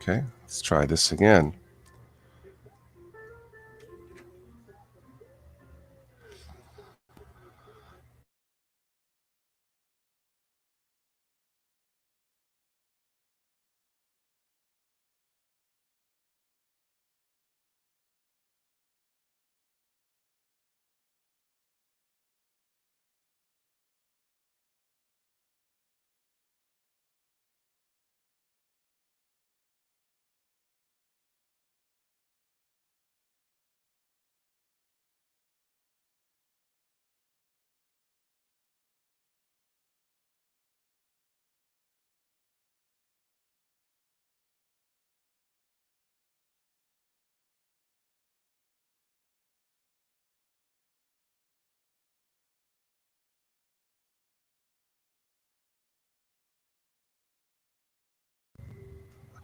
Okay, let's try this again.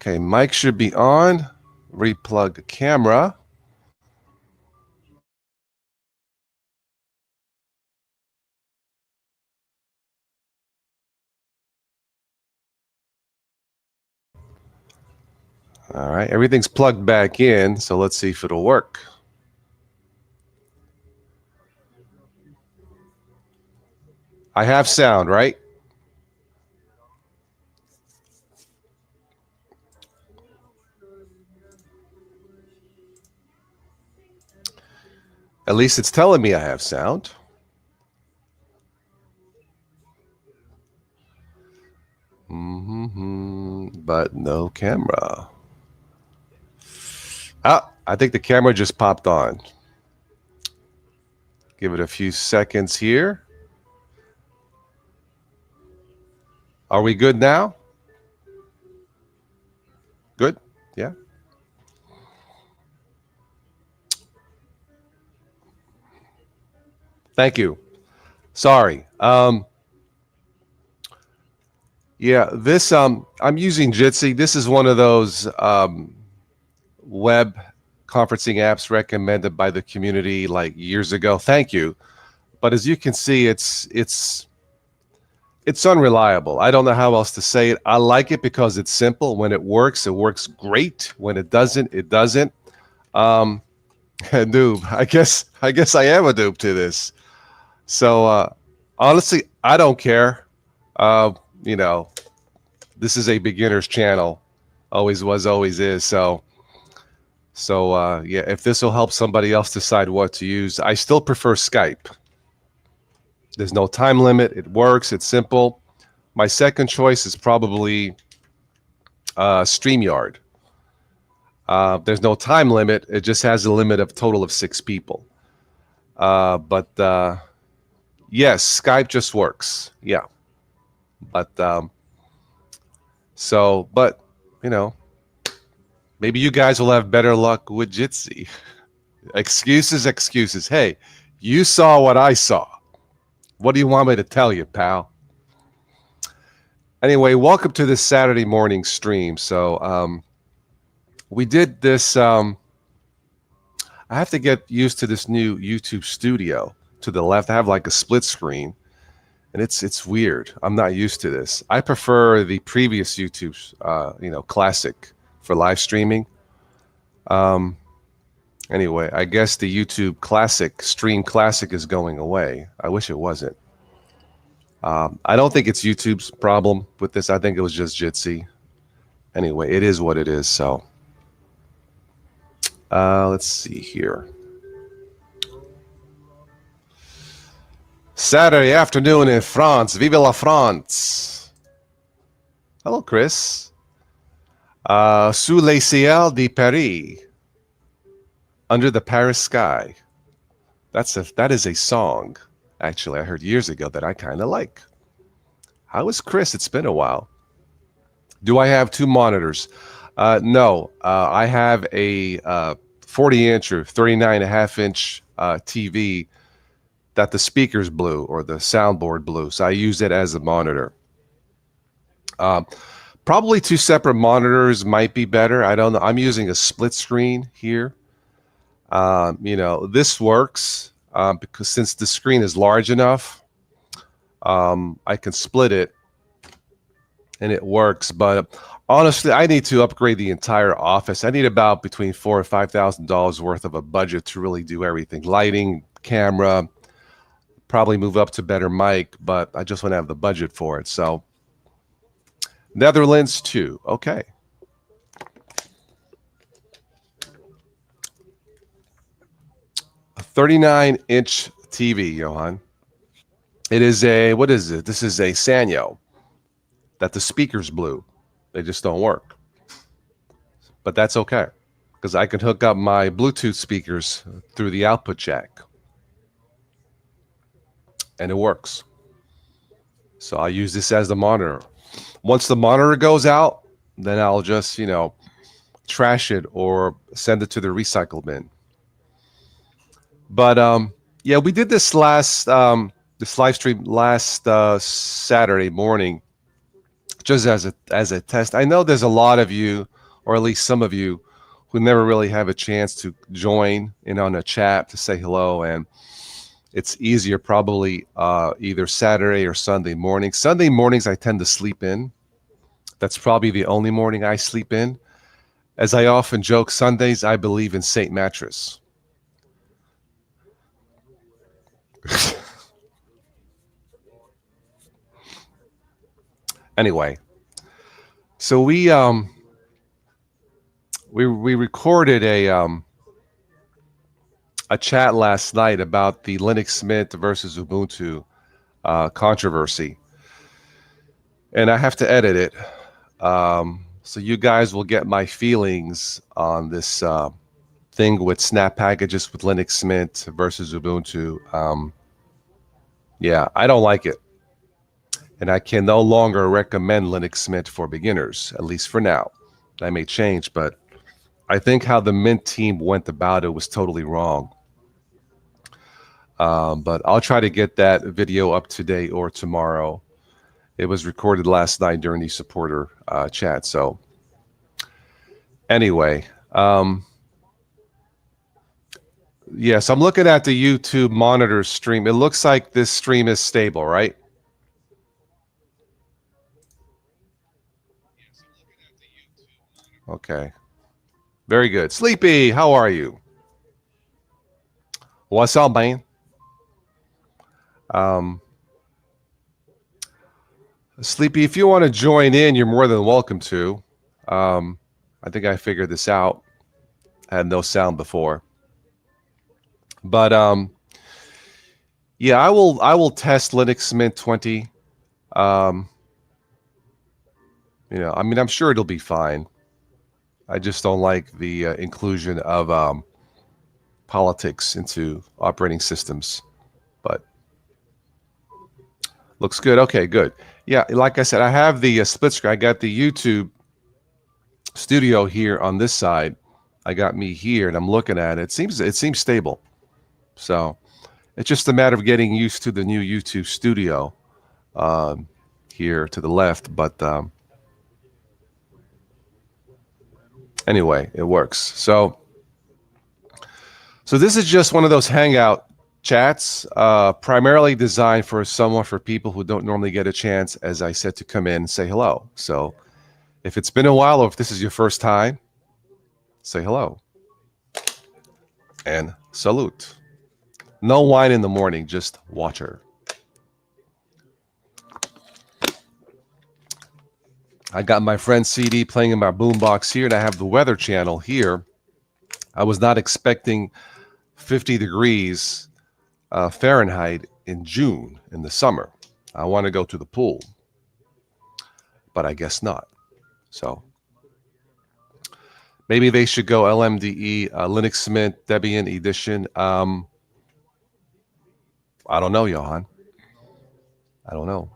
Okay, mic should be on. Replug camera. All right, everything's plugged back in, so let's see if it'll work. I have sound, right? At least it's telling me I have sound. But no camera. Ah, I think the camera just popped on. Give it a few seconds here. Are we good now? Good? Yeah. Thank you. Sorry. Yeah, this I'm using JITSI. This is one of those web conferencing apps recommended by the community like years ago. Thank you. But as you can see, it's unreliable. I don't know how else to say it. I like it because it's simple. When it works great. When it doesn't, it doesn't. Noob. I guess I am a noob to this. So honestly, I don't care. You know, this is a beginner's channel. Always was, always is. So yeah, if this will help somebody else decide what to use, I still prefer Skype. There's no time limit. It works. It's simple. My second choice is probably StreamYard. There's no time limit. It just has a limit of total of 6 people. But yes, Skype just works. Yeah. But but you know, maybe you guys will have better luck with JITSI. Excuses. Hey, you saw what I saw. What do you want me to tell you, pal? Anyway, welcome to this Saturday morning stream. So we did this. I have to get used to this new YouTube studio. To the left, I have like a split screen, and it's weird. I'm not used to this. I prefer the previous YouTube, Classic for live streaming. Anyway, I guess the YouTube Classic, Stream Classic is going away. I wish it wasn't. I don't think it's YouTube's problem with this. I think it was just JITSI. Anyway, it is what it is. So let's see here. Saturday afternoon in France. Vive la France. Hello, Chris. Sous les ciels de Paris. Under the Paris sky. That is a song, actually, I heard years ago that I kind of like. How is Chris? It's been a while. Do I have 2 monitors? No. I have a 40-inch or 39.5-inch TV that the speakers blew or the soundboard blew. So I use it as a monitor. Probably 2 separate monitors might be better. I don't know. I'm using a split screen here. This works because since the screen is large enough, I can split it and it works. But Honestly, I need to upgrade the entire office. I need about between $4,000 and $5,000 worth of a budget to really do everything: lighting, camera, probably move up to better mic. But I just want to have the budget for it. So Netherlands too. Okay. A 39-inch TV, Johan. It is a, what is it? This is a Sanyo that the speakers blew. They just don't work. But that's okay, because I can hook up my Bluetooth speakers through the output jack. And it works. So I'll use this as the monitor. Once the monitor goes out, then I'll just, trash it or send it to the recycle bin. But yeah, we did this this live stream last Saturday morning, just as a test. I know there's a lot of you, or at least some of you, who never really have a chance to join in on a chat to say hello, and it's easier probably either Saturday or Sunday morning. Sunday mornings I tend to sleep in. That's probably the only morning I sleep in. As I often joke, Sundays I believe in Saint Mattress. Anyway, so we recorded a chat last night about the Linux Mint versus Ubuntu controversy, and I have to edit it, so you guys will get my feelings on this thing with snap packages with Linux Mint versus Ubuntu. Yeah, I don't like it, and I can no longer recommend Linux Mint for beginners, at least for now. That may change, but I think how the Mint team went about it was totally wrong. But I'll try to get that video up today or tomorrow. It was recorded last night during the supporter chat. So anyway, yes, I'm looking at the YouTube monitor stream. It looks like this stream is stable, right? Okay. Very good. Sleepy, how are you? What's up, man? Sleepy, if you want to join in, you're more than welcome to. I think I figured this out. I had no sound before. But yeah, I will test Linux Mint 20. I mean, I'm sure it'll be fine. I just don't like the inclusion of politics into operating systems. But looks good. Okay, good. Yeah, like I said, I have the split screen. I got the YouTube studio here on this side. I got me here, and I'm looking at it. It seems stable. So it's just a matter of getting used to the new YouTube studio here to the left. But anyway, it works. So this is just one of those hangout chats, primarily designed for people who don't normally get a chance, as I said, to come in and say hello. So if it's been a while, or if this is your first time, say hello and salute. No wine in the morning, just water. I got my friend's CD playing in my boombox here, and I have the Weather Channel here. I was not expecting 50 degrees Fahrenheit in June in the summer. I want to go to the pool, but I guess not. So maybe they should go LMDE, Linux Mint Debian edition. I don't know, Johan. I don't know.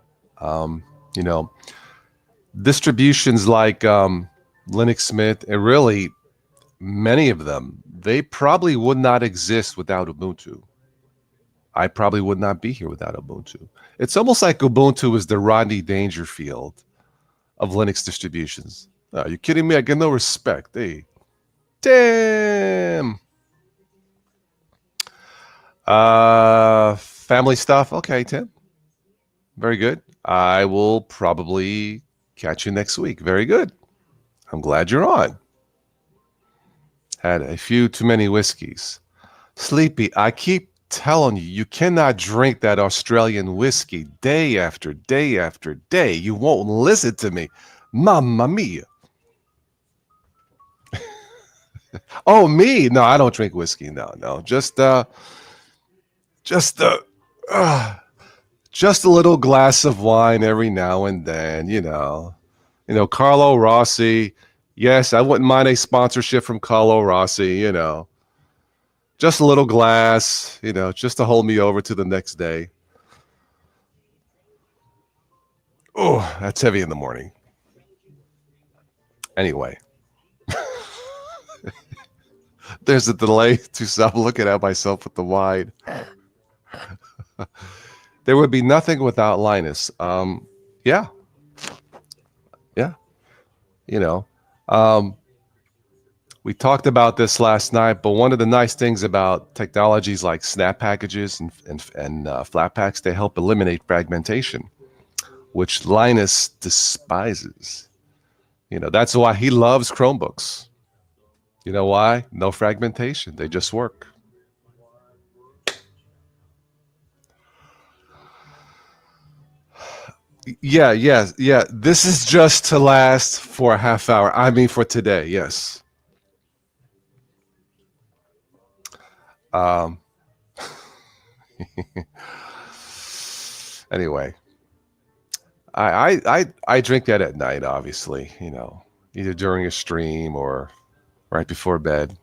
Distributions like Linux Mint, and really many of them, they probably would not exist without Ubuntu. I probably would not be here without Ubuntu. It's almost like Ubuntu is the Rodney Dangerfield of Linux distributions. Are you kidding me? I get no respect. Hey, damn. Family stuff. Okay, Tim. Very good. I will probably catch you next week. Very good. I'm glad you're on. Had a few too many whiskeys. Sleepy, I keep telling you, you cannot drink that Australian whiskey day after day after day. You won't listen to me. Mamma mia. Oh, me? No, I don't drink whiskey. No. Just just a little glass of wine every now and then, Carlo Rossi. Yes, I wouldn't mind a sponsorship from Carlo Rossi. Just a little glass, just to hold me over to the next day. Oh, that's heavy in the morning. Anyway, there's a delay to stop looking at myself with the wine. There would be nothing without Linus. Yeah. You know, um, we talked about this last night, but one of the nice things about technologies like snap packages and flat packs, they help eliminate fragmentation, which Linus despises. That's why he loves Chromebooks. You know why? No fragmentation. They just work. Yeah. This is just to last for a half hour. I mean, for today, yes. Um, anyway, I drink that at night, obviously, either during a stream or right before bed.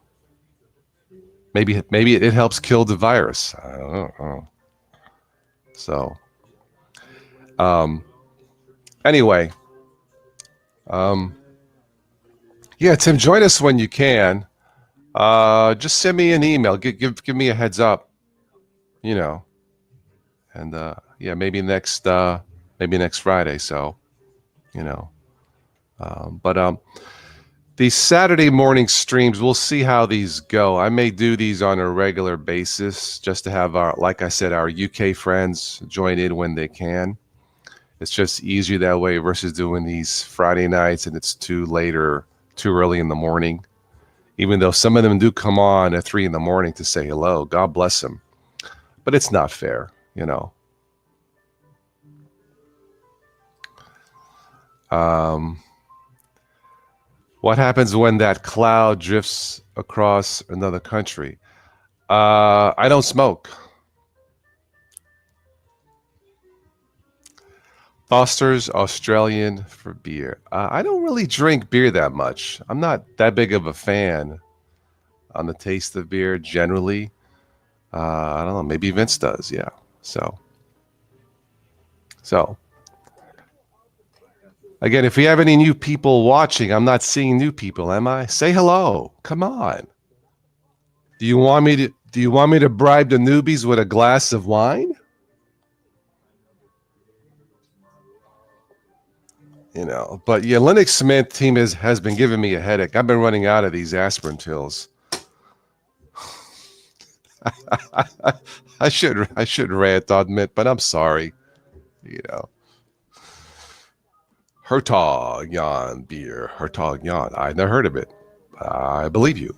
Maybe it helps kill the virus. I don't know. So, um, anyway, um, yeah, Tim, join us when you can. Just send me an email. Give me a heads up, you know, and yeah, maybe next Friday. So, you know, but these Saturday morning streams, we'll see how these go. I may do these on a regular basis just to have like I said, our UK friends join in when they can. It's just easier that way versus doing these Friday nights and it's too late or too early in the morning. Even though some of them do come on at 3 a.m. to say hello, God bless them. But it's not fair. Um, what happens when that cloud drifts across another country? I don't smoke. Foster's Australian for beer. I don't really drink beer that much. I'm not that big of a fan on the taste of beer generally. I don't know. Maybe Vince does. Yeah. So again, if we have any new people watching, I'm not seeing new people, am I? Say hello. Come on. Do you want me to bribe the newbies with a glass of wine? But yeah, Linux Smith team has been giving me a headache. I've been running out of these aspirin pills. I should rant on admit, but I'm sorry. You know, Hertog Jan beer, Hertog Jan. I never heard of it. I believe you.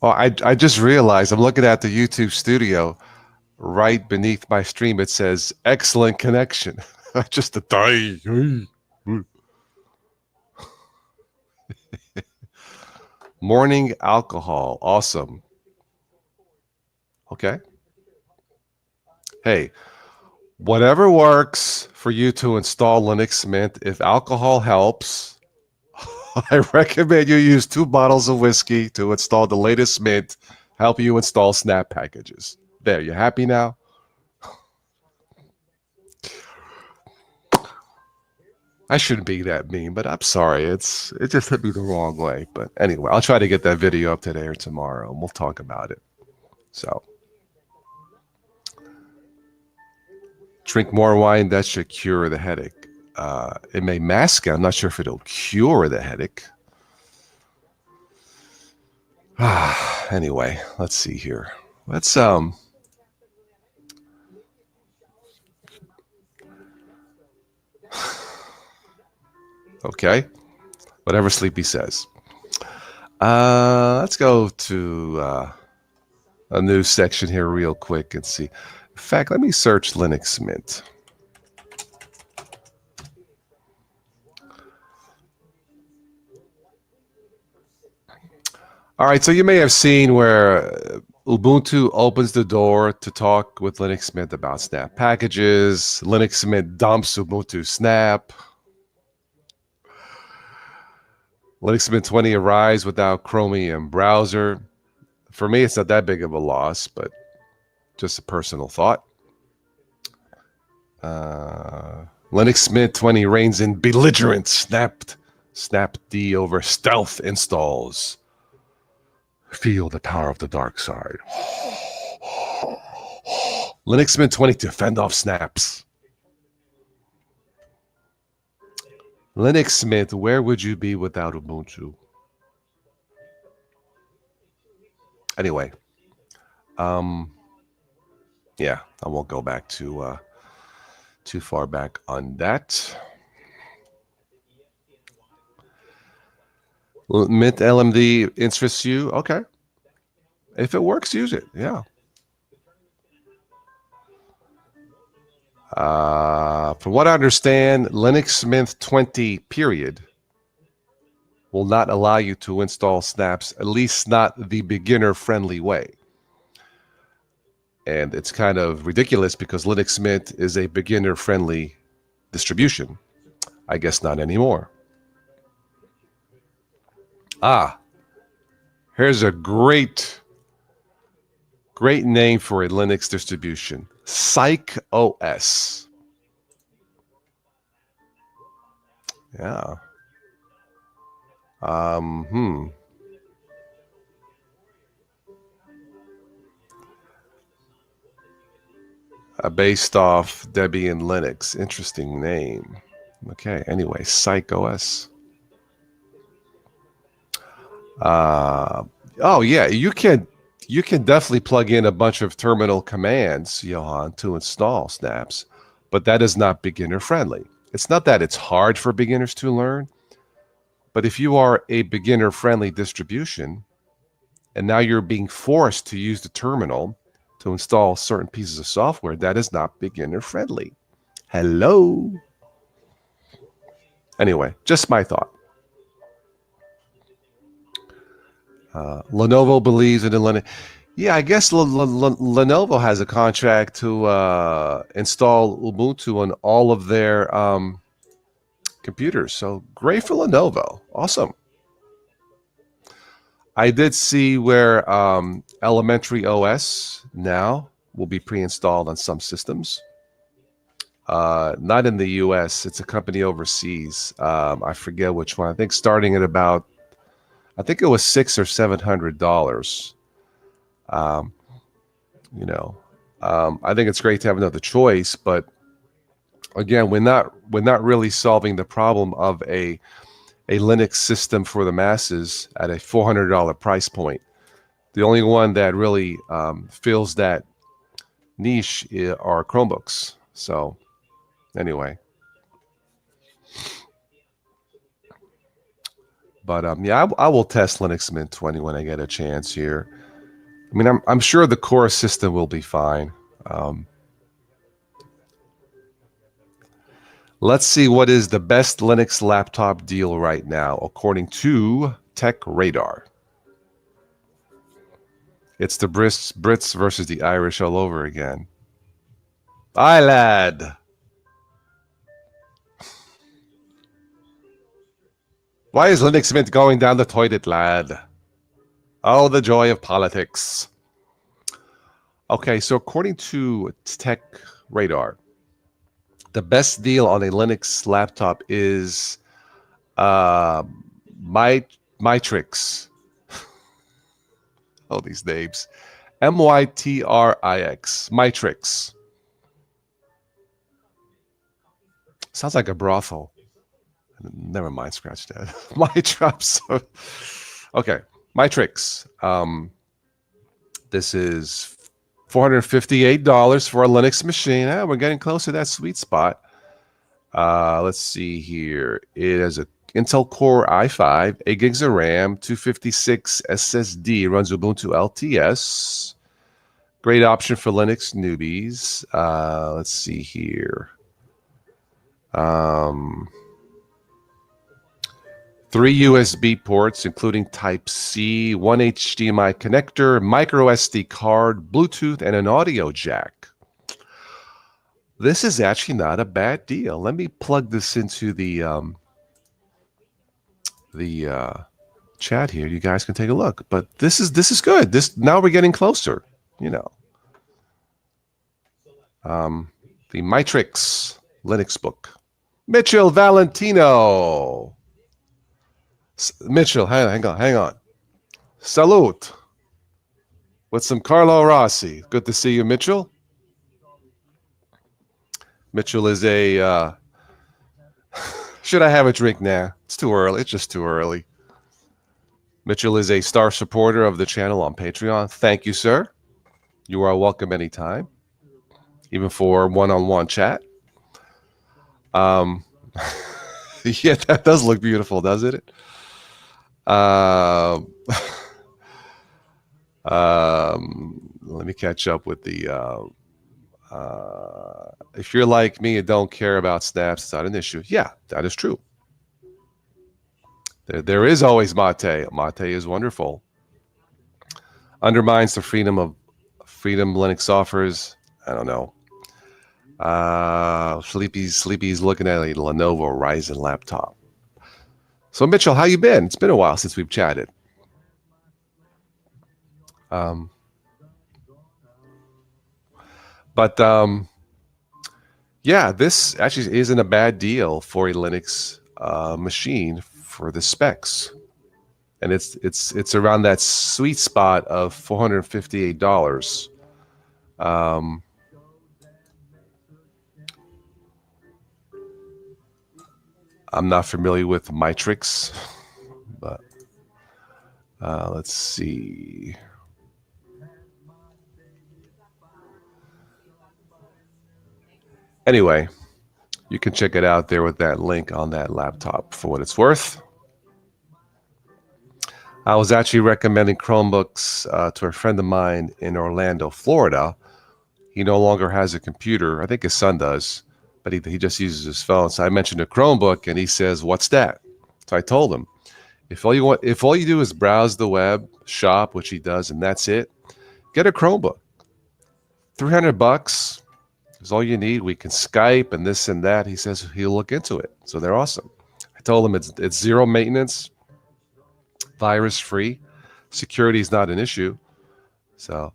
Well, I just realized I'm looking at the YouTube studio. Right beneath my stream, it says excellent connection. Just a die. Morning alcohol. Awesome. Okay. Hey, whatever works for you to install Linux Mint, if alcohol helps, I recommend you use 2 bottles of whiskey to install the latest Mint, help you install snap packages. There, you happy now? I shouldn't be that mean, but I'm sorry. It just hit me the wrong way. But anyway, I'll try to get that video up today or tomorrow, and we'll talk about it. So, drink more wine. That should cure the headache. It may mask it. I'm not sure if it'll cure the headache. Anyway, let's see here. Let's Okay, whatever Sleepy says. Let's go to a new section here real quick and see. In fact, let me search Linux Mint. All right, so you may have seen where Ubuntu opens the door to talk with Linux Mint about Snap packages. Linux Mint dumps Ubuntu Snap. Linux Mint 20 arrives without Chromium browser. For me, it's not that big of a loss, but just a personal thought. Linux Mint 20 reigns in belligerent snapd over stealth installs. Feel the power of the dark side. Linux Mint 20 to fend off snaps. Linux Mint, where would you be without Ubuntu? Anyway, yeah, I won't go back too far back on that. Mint LMD interests you? Okay. If it works, use it. Yeah. From what I understand, Linux Mint 20 period will not allow you to install snaps, at least not the beginner-friendly way. And it's kind of ridiculous because Linux Mint is a beginner-friendly distribution. I guess not anymore. Here's a great name for a Linux distribution. Psych OS. Yeah. Based off Debian Linux. Interesting name. Okay, anyway, Psych OS. Oh yeah, you can definitely plug in a bunch of terminal commands, Johan, to install snaps, but that is not beginner friendly. It's not that it's hard for beginners to learn, but if you are a beginner friendly distribution and now you're being forced to use the terminal to install certain pieces of software, that is not beginner friendly. Hello. Anyway, just my thought. Lenovo believes in Linux. Yeah, I guess Lenovo has a contract to install Ubuntu on all of their computers. So great for Lenovo. Awesome. I did see where Elementary OS now will be pre-installed on some systems. Not in the US. It's a company overseas. I forget which one. I think starting at about, I think it was $600 or $700. I think it's great to have another choice, but again, we're not really solving the problem of a Linux system for the masses at a $400 price point. The only one that really fills that niche are Chromebooks. So anyway. But yeah, I will test Linux Mint 20 when I get a chance here. I mean, I'm sure the core system will be fine. Let's see what is the best Linux laptop deal right now, according to Tech Radar. It's the Brits versus the Irish all over again. Aye, lad. Why is Linux Mint going down the toilet, lad? Oh, the joy of politics. Okay, so according to Tech Radar, the best deal on a Linux laptop is Mytrix. Oh, these names. Mytrix. Mytrix. Sounds like a brothel. Never mind, scratch that. My drops. Okay, Mytrix. This is $458 for a Linux machine. We're getting close to that sweet spot. Let's see here. It has a Intel Core i5, 8 gigs of RAM, 256 SSD, runs Ubuntu LTS. Great option for Linux newbies. Let's see here. 3 USB ports, including Type-C, 1 HDMI connector, micro SD card, Bluetooth, and an audio jack. This is actually not a bad deal. Let me plug this into the chat here. You guys can take a look. But this is good. This now we're getting closer. You know, the Matrix Linux book. Mitchell Valentino. Mitchell, hang on. Salute. With some Carlo Rossi. Good to see you, Mitchell. Mitchell is a... should I have a drink now? It's too early. It's just too early. Mitchell is a star supporter of the channel on Patreon. Thank you, sir. You are welcome anytime, even for one-on-one chat. Yeah, that does look beautiful, doesn't it? Let me catch up with the... if you're like me and don't care about snaps, it's not an issue. Yeah, that is true. There is always Mate. Mate is wonderful. Undermines the freedom Linux offers. I don't know. Sleepy's looking at a Lenovo Ryzen laptop. So Mitchell, how you been? It's been a while since we've chatted. Yeah, this actually isn't a bad deal for a Linux machine for the specs, and it's around that sweet spot of $458. I'm not familiar with Matrix, but let's see. Anyway, you can check it out there with that link on that laptop for what it's worth. I was actually recommending Chromebooks to a friend of mine in Orlando, Florida. He no longer has a computer. I think his son does, but he just uses his phone. So I mentioned a Chromebook, and he says, "What's that?" So I told him, if all you do is browse the web, shop, which he does, and that's it, get a Chromebook. $300 is all you need. We can Skype and this and that. He says he'll look into it. So they're awesome. I told him it's zero maintenance, virus free, security is not an issue. So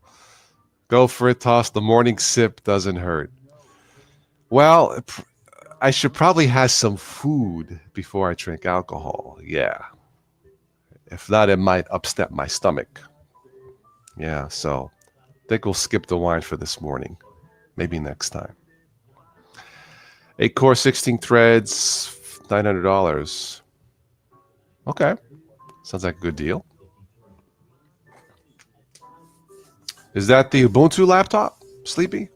go for it, Toss. The morning sip doesn't hurt. Well, I should probably have some food before I drink alcohol. Yeah. If not, it might upset my stomach. Yeah, so I think we'll skip the wine for this morning. Maybe next time. 8 core, 16 threads, $900. Okay. Sounds like a good deal. Is that the Ubuntu laptop, Sleepy?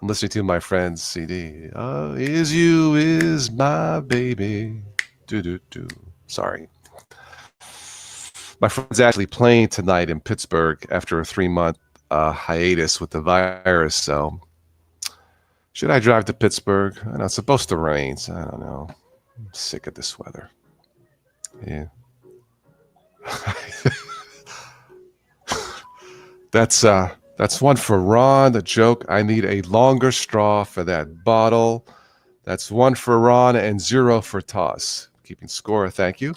I'm listening to my friend's CD. Is you is my baby. Do. Sorry. My friend's actually playing tonight in Pittsburgh after a 3-month hiatus with the virus. So should I drive to Pittsburgh? I know it's supposed to rain, so I don't know. I'm sick of this weather. Yeah. That's one for Ron, the joke. I need a longer straw for that bottle. That's 1 for Ron and 0 for Toss. Keeping score, thank you.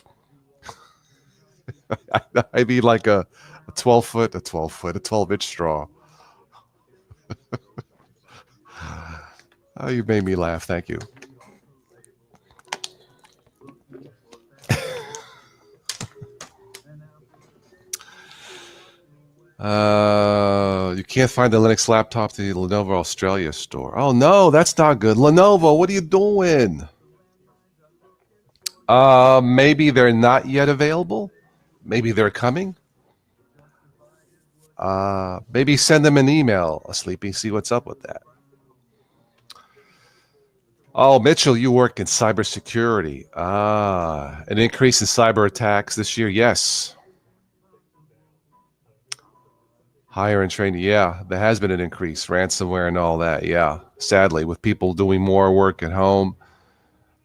I need like a 12-inch straw. Oh, you made me laugh. Thank you. You can't find the Linux laptop to the Lenovo Australia store. Oh no, that's not good. Lenovo, what are you doing? Maybe they're not yet available. Maybe they're coming. Maybe send them an email, Sleepy, see what's up with that. Oh, Mitchell, you work in cybersecurity. An increase in cyber attacks this year. Yes. Hire and training. Yeah, there has been an increase. Ransomware and all that. Yeah. Sadly, with people doing more work at home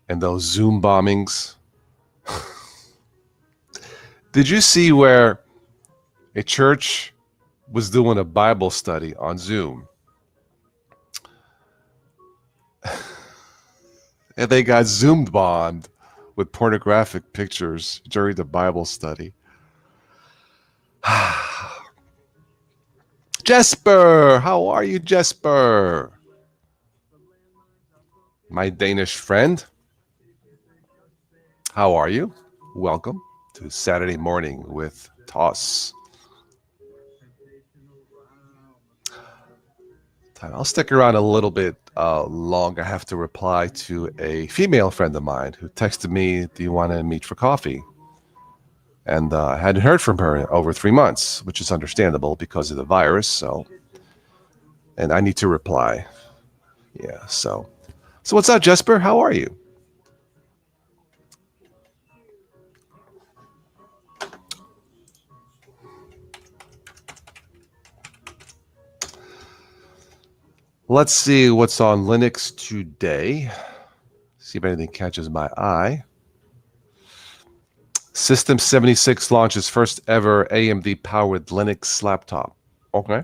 and those Zoom bombings. Did you see where a church was doing a Bible study on Zoom and they got Zoom bombed with pornographic pictures during the Bible study? Jesper, how are you, Jesper? My Danish friend, how are you? Welcome to Saturday Morning with Toss. I'll stick around a little bit long. I have to reply to a female friend of mine who texted me, do you want to meet for coffee? And I hadn't heard from her in over 3 months, which is understandable because of the virus. So, and I need to reply. Yeah. So what's up, Jesper? How are you? Let's see what's on Linux today. See if anything catches my eye. System 76 launches first ever AMD powered Linux laptop. Okay.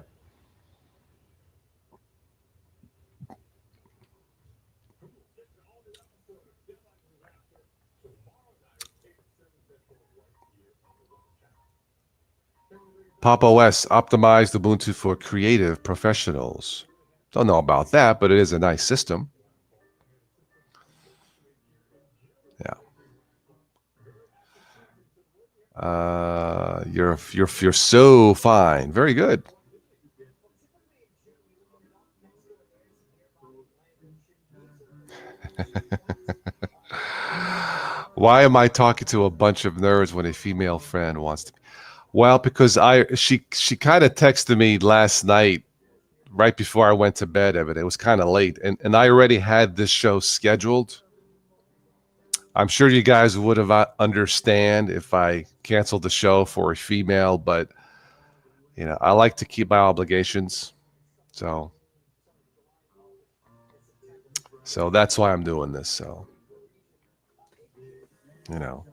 Pop OS optimized Ubuntu for creative professionals. Don't know about that, but it is a nice system. Yeah. You're so fine. Very good. Why am I talking to a bunch of nerds when a female friend wants to? Well, because she kind of texted me last night right before I went to bed, Evan. It was kind of late, and I already had this show scheduled. I'm sure you guys would have understand if I canceled the show for a female, but I like to keep my obligations, so that's why I'm doing this. So you know.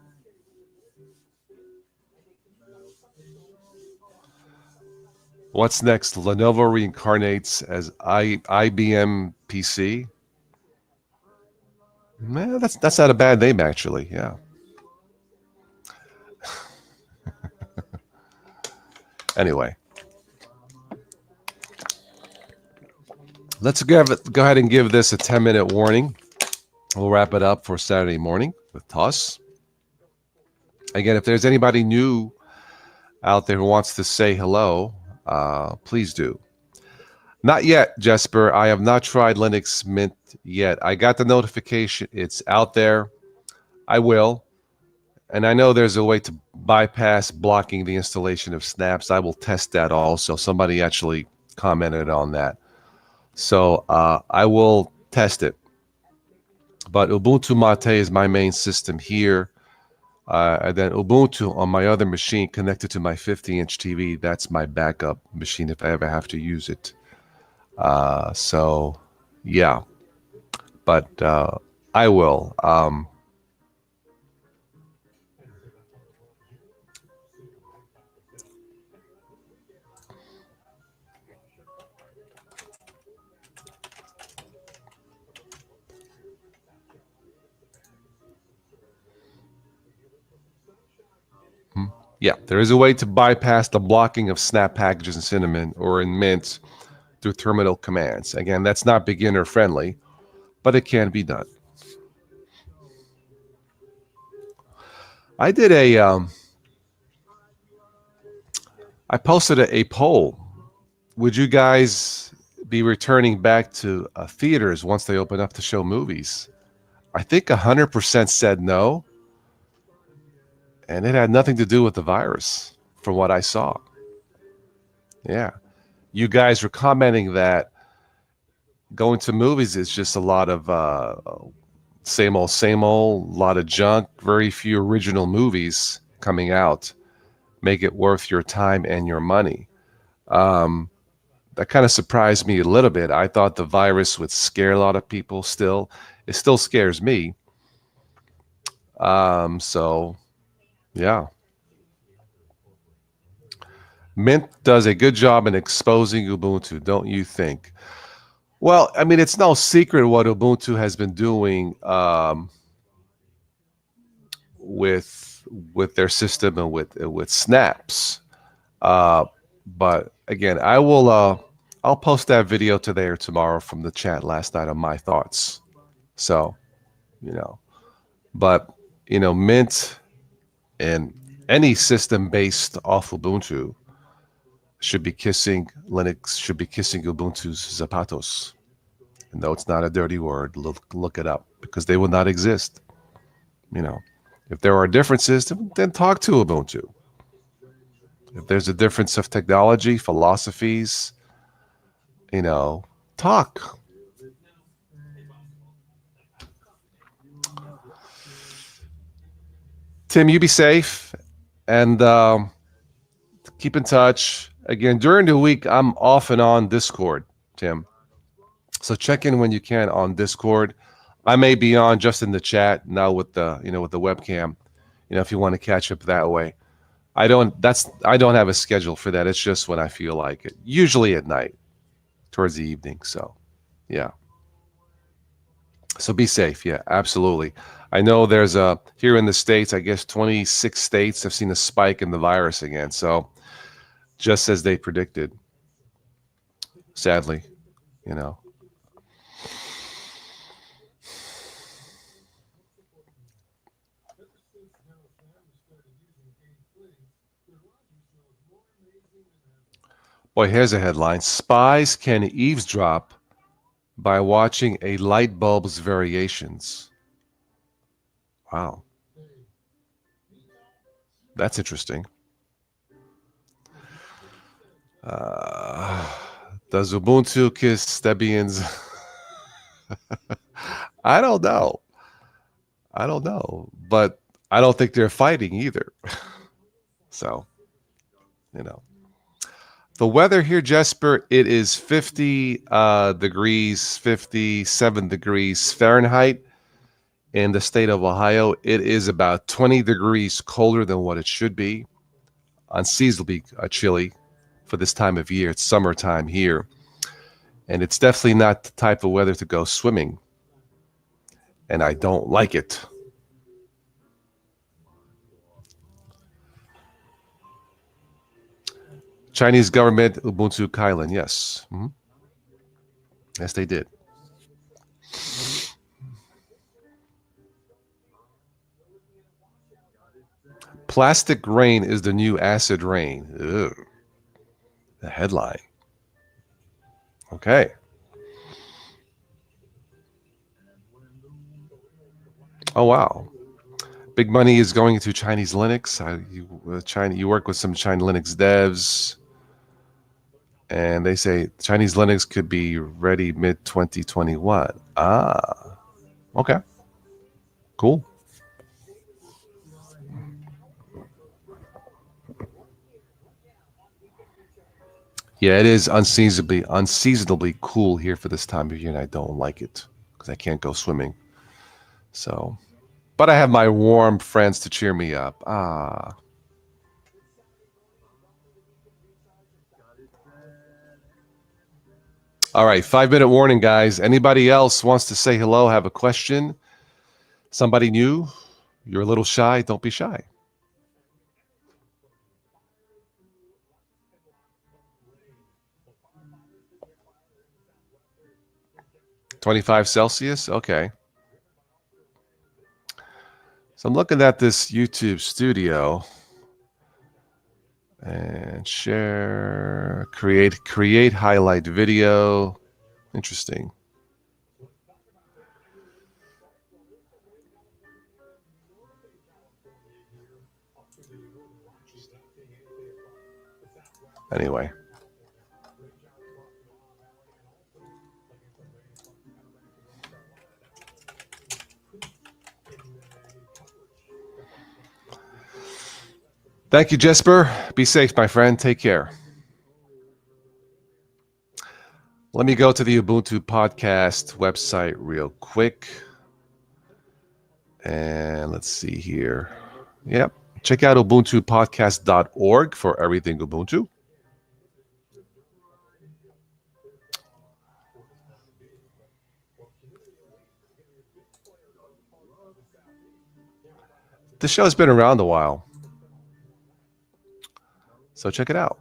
What's next? Lenovo reincarnates as IBM PC. Man, that's not a bad name, actually. Yeah. Anyway, let's go ahead and give this a 10-minute warning. We'll wrap it up for Saturday morning with Toss. Again, if there's anybody new out there who wants to say hello, please do. Not yet, Jesper. I have not tried Linux Mint yet. I got the notification. It's out there. I will. And I know there's a way to bypass blocking the installation of snaps. I will test that also. Somebody actually commented on that. So I will test it. But Ubuntu Mate is my main system here. And then Ubuntu on my other machine connected to my 50-inch TV. That's my backup machine if I ever have to use it. So, yeah. But I will. Yeah, there is a way to bypass the blocking of snap packages in Cinnamon or in Mint through terminal commands. Again, that's not beginner friendly, but it can be done. I did I posted a poll. Would you guys be returning back to theaters once they open up to show movies? I think 100% said no. And it had nothing to do with the virus, from what I saw. Yeah. You guys were commenting that Going to movies is just a lot of same old, a lot of junk, very few original movies coming out. Make it worth your time and your money. That kind of surprised me a little bit. I thought the virus would scare a lot of people still. It still scares me. So, yeah. Mint does a good job in exposing Ubuntu, don't you think? Well, I mean, it's no secret what Ubuntu has been doing with their system and with snaps. Uh, but again, I'll post that video today or tomorrow from the chat last night on my thoughts. So, you know, but Mint and any system based off Ubuntu should be kissing Linux, should be kissing Ubuntu's zapatos. And though it's not a dirty word, look it up because they will not exist. If there are differences, then talk to Ubuntu. If there's a difference of technology, philosophies, talk. Tim, you be safe and keep in touch. Again, during the week, I'm off and on Discord, Tim. So check in when you can on Discord. I may be on just in the chat now with the webcam. If you want to catch up that way. I don't have a schedule for that. It's just when I feel like it. Usually at night, towards the evening. So, yeah. So be safe. Yeah, absolutely. I know there's here in the States, I guess 26 states have seen a spike in the virus again. So just as they predicted, sadly, you know. Boy, here's a headline. Spies can eavesdrop by watching a light bulb's variations. Wow. That's interesting. Does Ubuntu kiss Debian's? I don't know. But I don't think they're fighting either. So, The weather here, Jesper, it is 50 degrees, 57 degrees Fahrenheit in the state of Ohio. It is about 20 degrees colder than what it should be. Unseasonably chilly for this time of year. It's summertime here. And it's definitely not the type of weather to go swimming. And I don't like it. Chinese government, Ubuntu Kylin, yes. Mm-hmm. Yes, they did. Plastic rain is the new acid rain. Ugh. The headline. Okay. Oh, wow. Big money is going into Chinese Linux. You work with some Chinese Linux devs, and they say Chinese Linux could be ready mid-2021. Ah, okay. Cool. Yeah, it is unseasonably cool here for this time of year, and I don't like it because I can't go swimming. So, but I have my warm friends to cheer me up. Ah. All right, 5-minute warning, guys. Anybody else wants to say hello, have a question? Somebody new? You're a little shy? Don't be shy. 25 Celsius? Okay. So I'm looking at this YouTube studio and share, create highlight video. Interesting. Anyway. Thank you, Jesper. Be safe, my friend. Take care. Let me go to the Ubuntu podcast website real quick. And let's see here. Yep. Check out ubuntupodcast.org for everything Ubuntu. The show's been around a while, so check it out.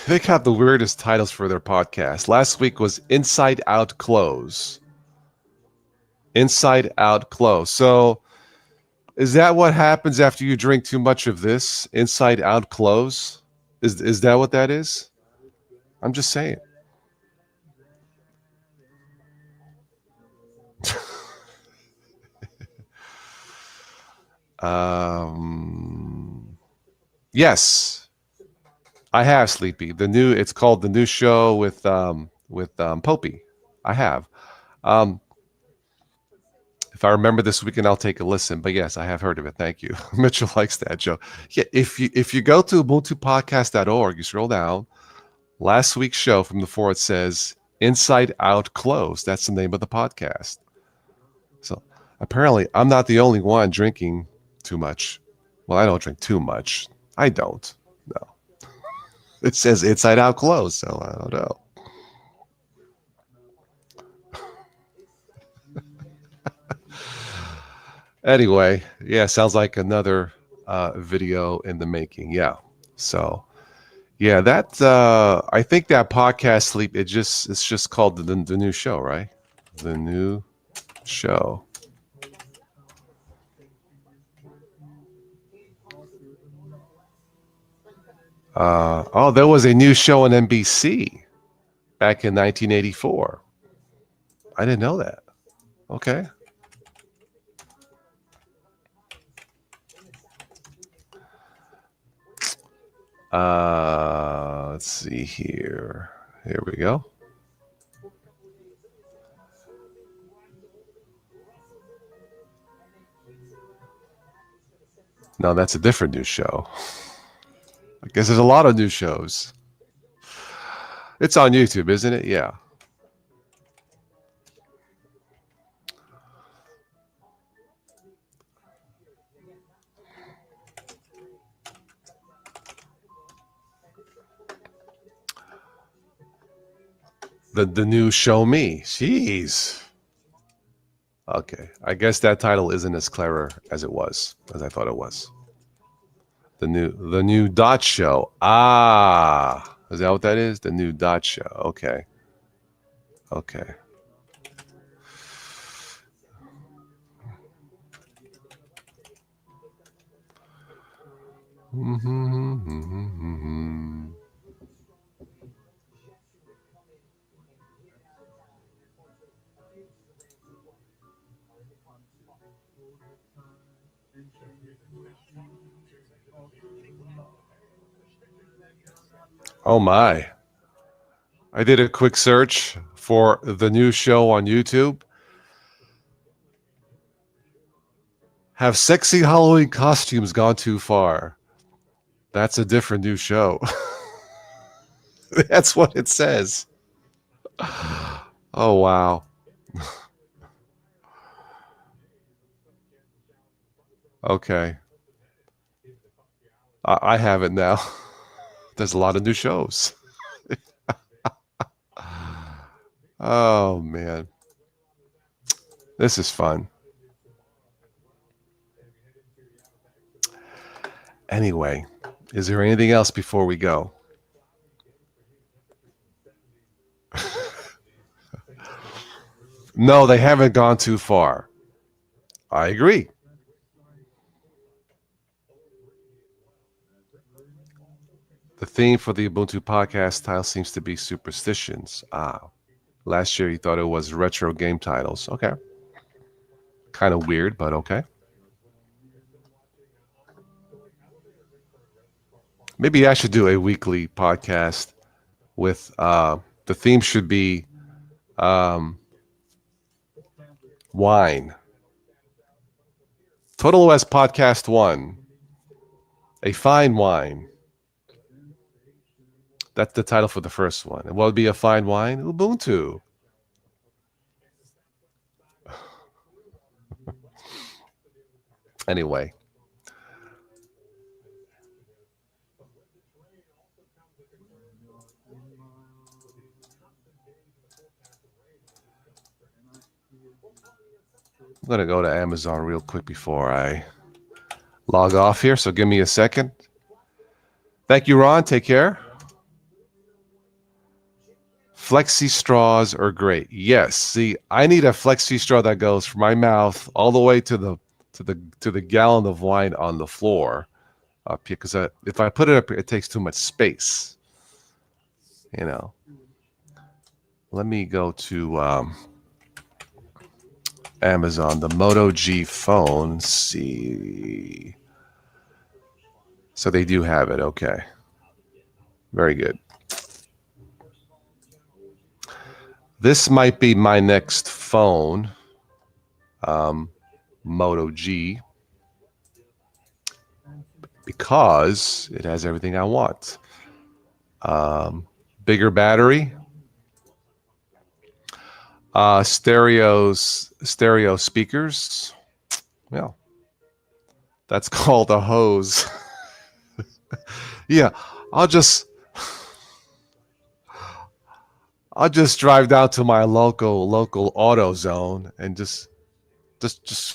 They got the weirdest titles for their podcast. Last week was Inside Out Close. Inside Out Close. So is that what happens after you drink too much of this? Inside Out Close? Is that what that is? I'm just saying. Yes, I have Sleepy. It's called The New Show with Popey. I have. If I remember this weekend, I'll take a listen. But yes, I have heard of it. Thank you. Mitchell likes that, Joe. Yeah, if you go to ubuntupodcast.org, you scroll down. Last week's show from the fore, it says Inside Out Close. That's the name of the podcast. So apparently, I'm not the only one drinking too much. Well, I don't drink too much. I don't. No. It says Inside Out Close, so I don't know. Anyway, yeah, sounds like another video in the making. Yeah. So, yeah, that I think that podcast Sleep. It's just called the new show, right? The new show. There was a new show on NBC back in 1984. I didn't know that. Okay. Let's see here. Here we go. No, that's a different new show. I guess there's a lot of new shows. It's on YouTube, isn't it? Yeah. The new Show Me. Jeez. Okay. I guess that title isn't as clever as I thought it was. The new Dot Show. Ah. Is that what that is? The new Dot Show. Okay. Okay. Oh my. I did a quick search for the new show on YouTube. Have sexy Halloween costumes gone too far? That's a different new show. That's what it says. Oh, wow. Okay. I have it now. There's a lot of new shows. Oh, man. This is fun. Anyway, is there anything else before we go? No, they haven't gone too far. I agree. The theme for the Ubuntu podcast title seems to be superstitions. Last year you thought it was retro game titles. Okay. Kind of weird, but okay. Maybe I should do a weekly podcast with the theme should be wine. Total OS Podcast 1. A fine wine. That's the title for the first one. And what would be a fine wine? Ubuntu. Anyway. I'm going to go to Amazon real quick before I log off here. So give me a second. Thank you, Ron. Take care. Flexi straws are great. Yes. See, I need a flexi straw that goes from my mouth all the way to the gallon of wine on the floor up here, because if I put it up, it takes too much space. You know. Let me go to Amazon, the Moto G phone. See. So they do have it. Okay. Very good. This might be my next phone, Moto G, because it has everything I want. Bigger battery, stereo speakers. Well, that's called a hose. Yeah, I'll just drive down to my local AutoZone and just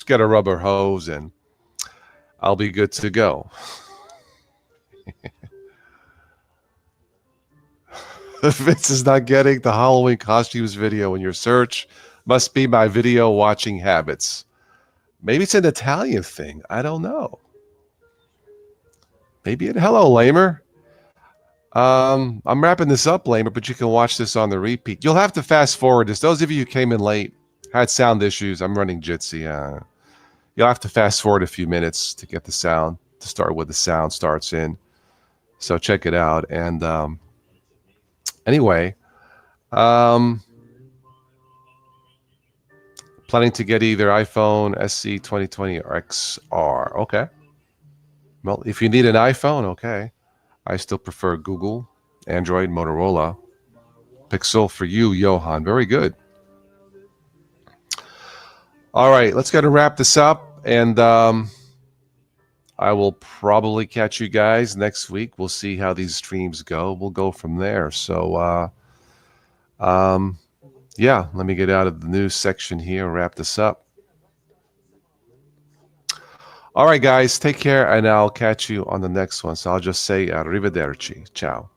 get a rubber hose and I'll be good to go. Vince is not getting the Halloween costumes video in your search. Must be my video watching habits. Maybe it's an Italian thing. I don't know. Maybe it. Hello, Lamer. I'm wrapping this up, Lamer, but you can watch this on the repeat. You'll have to fast forward this. Those of you who came in late, had sound issues. I'm running JITSI. You'll have to fast forward a few minutes to get the sound, to start where the sound starts in. So check it out. And anyway, planning to get either iPhone SE 2020 or XR. Okay. Well, if you need an iPhone, okay. I still prefer Google, Android, Motorola. Pixel for you, Johan. Very good. All right, let's go to wrap this up. And I will probably catch you guys next week. We'll see how these streams go. We'll go from there. So, yeah, let me get out of the news section here and wrap this up. All right, guys, take care, and I'll catch you on the next one. So I'll just say arrivederci. Ciao.